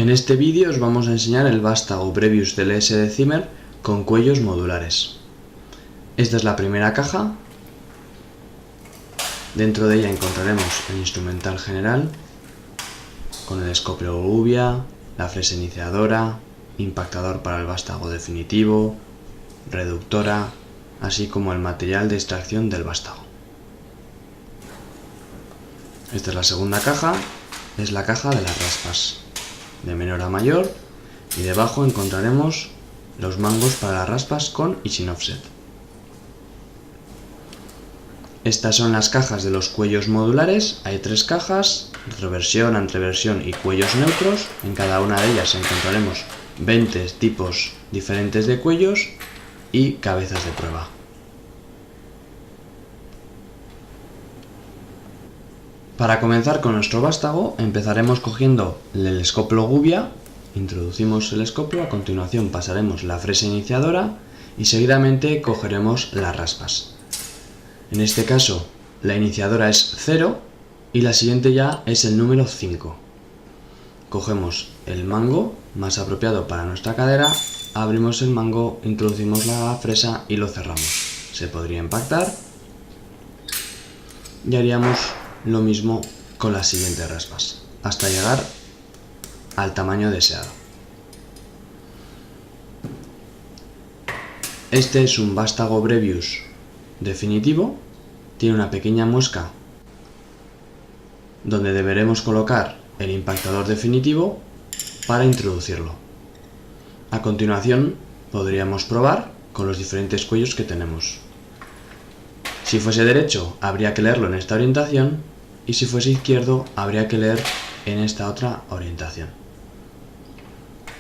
En este vídeo os vamos a enseñar el vástago Brevius DLS de Zimmer con cuellos modulares. Esta es la primera caja. Dentro de ella encontraremos el instrumental general con el escoplo Gubia, la fresa iniciadora, impactador para el vástago definitivo, reductora, así como el material de extracción del vástago. Esta es la segunda caja, es la caja de las raspas, de menor a mayor, y debajo encontraremos los mangos para las raspas con y sin offset. Estas son las cajas de los cuellos modulares. Hay 3 cajas: retroversión, anteversión y cuellos neutros. En cada una de ellas encontraremos 20 tipos diferentes de cuellos y cabezas de prueba. Para comenzar con nuestro vástago, empezaremos cogiendo el escoplo Gubia. Introducimos el escoplo, a continuación pasaremos la fresa iniciadora y seguidamente cogeremos las raspas. En este caso, la iniciadora es 0 y la siguiente ya es el número 5. Cogemos el mango más apropiado para nuestra cadera, abrimos el mango, introducimos la fresa y lo cerramos. Se podría impactar y haríamos lo mismo con las siguientes raspas, hasta llegar al tamaño deseado. Este es un vástago Brevius definitivo. Tiene una pequeña muesca donde deberemos colocar el impactador definitivo para introducirlo. A continuación podríamos probar con los diferentes cuellos que tenemos. Si fuese derecho, habría que leerlo en esta orientación, y si fuese izquierdo, habría que leer en esta otra orientación.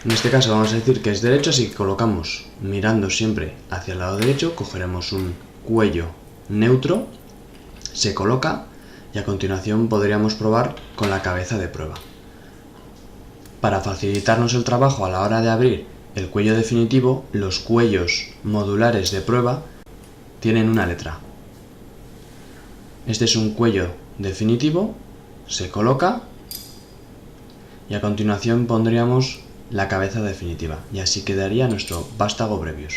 En este caso vamos a decir que es derecho, así que colocamos mirando siempre hacia el lado derecho, cogeremos un cuello neutro, se coloca y a continuación podríamos probar con la cabeza de prueba. Para facilitarnos el trabajo a la hora de abrir el cuello definitivo, los cuellos modulares de prueba tienen una letra. Este es un cuello definitivo, se coloca y a continuación pondríamos la cabeza definitiva, y así quedaría nuestro vástago Brevius.